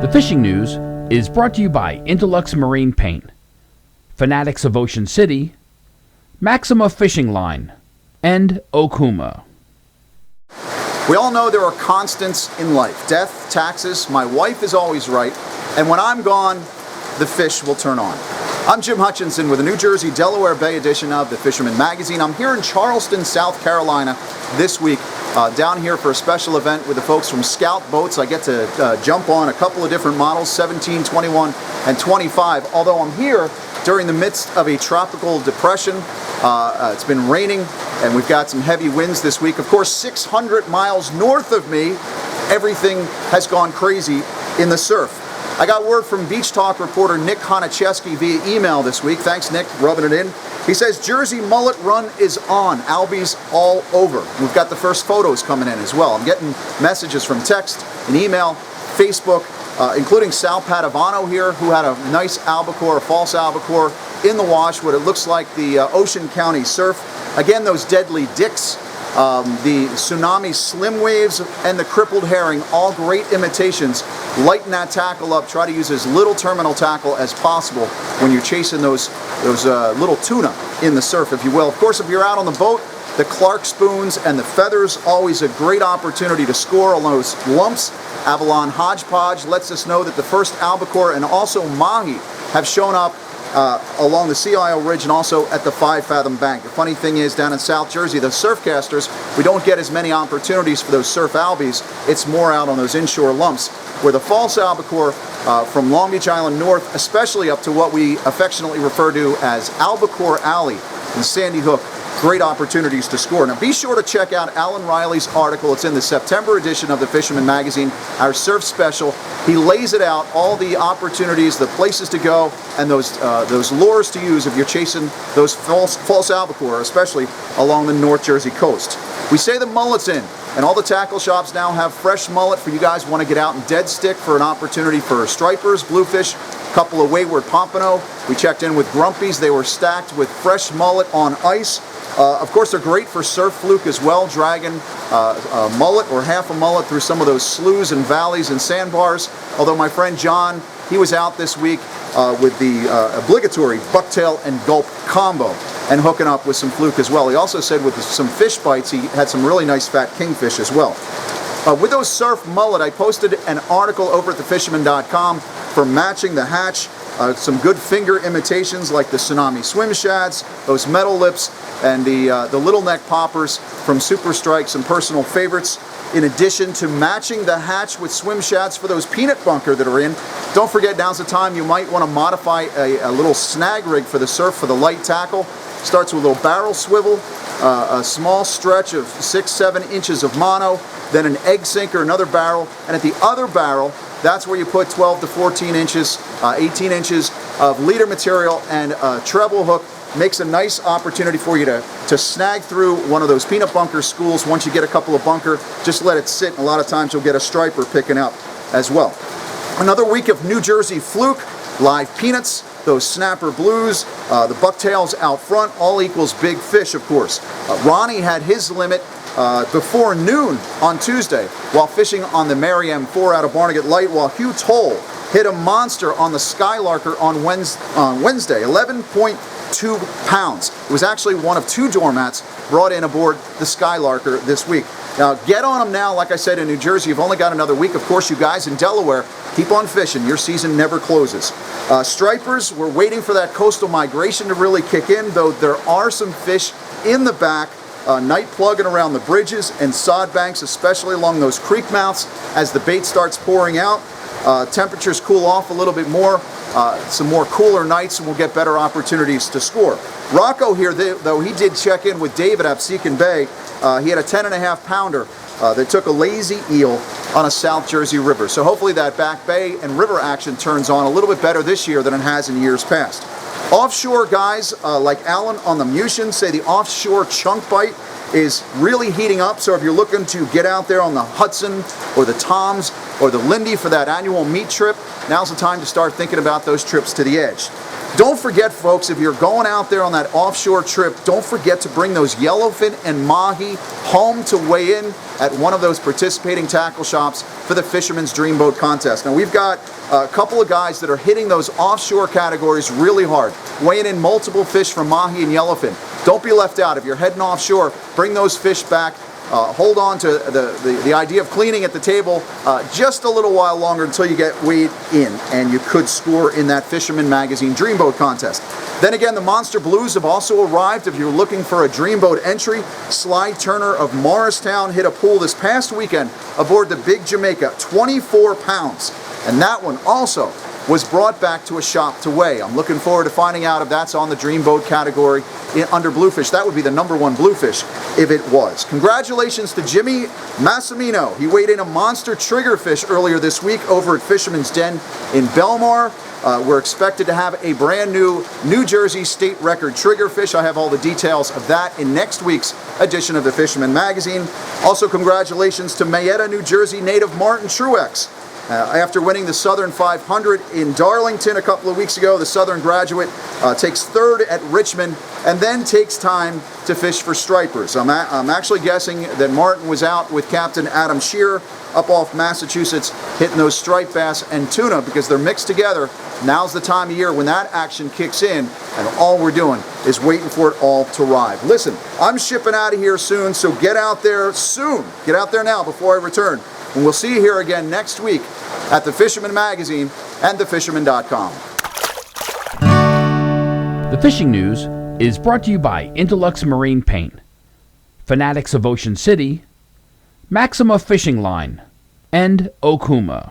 The fishing news is brought to you by Interlux Marine Paint, Fanatics of Ocean City, Maxima Fishing Line, and Okuma. We all know there are constants in life. Death, taxes, my wife is always right, and when I'm gone, the fish will turn on. I'm Jim Hutchinson with a New Jersey, Delaware Bay edition of the Fisherman magazine. I'm here in Charleston, South Carolina this week, down here for a special event with the folks from Scout Boats. I get to jump on a couple of different models, 17, 21, and 25, although I'm here during the midst of a tropical depression. It's been raining and we've got some heavy winds this week. Of course, 600 miles north of me, everything has gone crazy in the surf. I got word from Beach Talk reporter Nick Honicheski via email this week. Thanks, Nick, rubbing it in. He says Jersey mullet run is on, albies all over. We've got the first photos coming in as well. I'm getting messages from text and email, Facebook, including Sal Padovano here, who had a nice albacore, a false albacore, in the wash, what it looks like the Ocean County surf. Again, those deadly dicks, the tsunami slim waves, and the crippled herring, all great imitations. Lighten that tackle up, try to use as little terminal tackle as possible when you're chasing those little tuna in the surf, if you will. Of course, if you're out on the boat, the Clark spoons and the feathers, always a great opportunity to score on those lumps. Avalon Hodgepodge lets us know that the first albacore and also mahi have shown up along the Sea Isle Ridge and also at the 5 Fathom Bank. The funny thing is, down in South Jersey, the surfcasters, we don't get as many opportunities for those surf albies. It's more out on those inshore lumps, where the false albacore from Long Beach Island north, especially up to what we affectionately refer to as Albacore Alley in Sandy Hook, great opportunities to score. Now be sure to check out Alan Riley's article. It's in the September edition of the Fisherman magazine, our surf special. He lays it out, all the opportunities, the places to go, and those lures to use if you're chasing those false albacore, especially along the North Jersey coast. We say the mullet's in, and all the tackle shops now have fresh mullet for you guys who want to get out and dead stick for an opportunity for stripers, bluefish, a couple of wayward pompano. We checked in with grumpies. They were stacked with fresh mullet on ice. Of course, they're great for surf fluke as well, dragging a mullet or half a mullet through some of those sloughs and valleys and sandbars. Although my friend John, he was out this week with the obligatory bucktail and gulp combo and hooking up with some fluke as well. He also said with some Fishbites, he had some really nice fat kingfish as well. With those surf mullet, I posted an article over at thefisherman.com for matching the hatch. Some good finger imitations like the tsunami swim shads, those metal lips, and the little neck poppers from Super Strike, some personal favorites. In addition to matching the hatch with swim shads for those peanut bunker that are in, don't forget, now's the time you might want to modify a little snag rig for the surf for the light tackle. Starts with a little barrel swivel, a small stretch of 6-7 inches of mono, then an egg sinker, another barrel, and at the other barrel, that's where you put 12 to 14 inches, 18 inches of leader material, and a treble hook. Makes a nice opportunity for you to snag through one of those peanut bunker schools. Once you get a couple of bunker, just let it sit, and a lot of times you'll get a striper picking up as well. Another week of New Jersey fluke, live peanuts, those snapper blues, the bucktails out front, all equals big fish, of course. Ronnie had his limit before noon on Tuesday while fishing on the Mary M4 out of Barnegat Light, while Hugh Toll hit a monster on the Skylarker on Wednesday, 11.2 pounds. It was actually one of 2 doormats brought in aboard the Skylarker this week. Now get on them now. Like I said, in New Jersey, you've only got another week. Of course, you guys in Delaware, keep on fishing. Your season never closes. Stripers, we're waiting for that coastal migration to really kick in, though there are some fish in the back, night plugging around the bridges and sod banks, especially along those creek mouths as the bait starts pouring out. Temperatures cool off a little bit more, some more cooler nights, and we'll get better opportunities to score. Rocco here, though, he did check in with David at Absecon Bay. He had a 10.5 pounder that took a lazy eel on a South Jersey river. So hopefully that back bay and river action turns on a little bit better this year than it has in years past. Offshore guys like Alan on the Mushin say the offshore chunk bite is really heating up. So if you're looking to get out there on the Hudson or the Toms or the Lindy for that annual meat trip, now's the time to start thinking about those trips to the edge. Don't forget, folks, if you're going out there on that offshore trip, don't forget to bring those yellowfin and mahi home to weigh in at one of those participating tackle shops for the Fisherman's Dreamboat Contest. Now, we've got a couple of guys that are hitting those offshore categories really hard, weighing in multiple fish from mahi and yellowfin. Don't be left out. If you're heading offshore, bring those fish back. Hold on to the idea of cleaning at the table just a little while longer until you get weighed in, and you could score in that Fisherman Magazine Dreamboat Contest. Then again, the Monster Blues have also arrived. If you're looking for a Dreamboat entry, Sly Turner of Morristown hit a pool this past weekend aboard the Big Jamaica, 24 pounds. And that one also was brought back to a shop to weigh. I'm looking forward to finding out if that's on the Dreamboat category under bluefish. That would be the #1 bluefish if it was. Congratulations to Jimmy Massimino. He weighed in a monster triggerfish earlier this week over at Fisherman's Den in Belmar. We're expected to have a brand new New Jersey state record triggerfish. I have all the details of that in next week's edition of the Fisherman Magazine. Also, congratulations to Mayetta, New Jersey native Martin Truex. After winning the Southern 500 in Darlington a couple of weeks ago, the Southern graduate takes third at Richmond and then takes time to fish for stripers. I'm actually guessing that Martin was out with Captain Adam Shearer up off Massachusetts hitting those striped bass and tuna because they're mixed together. Now's the time of year when that action kicks in, and all we're doing is waiting for it all to arrive. Listen, I'm shipping out of here soon, so get out there soon. Get out there now before I return. And we'll see you here again next week at the Fisherman Magazine and thefisherman.com. The Fishing News is brought to you by Intellux Marine Paint, Fanatics of Ocean City, Maxima Fishing Line, and Okuma.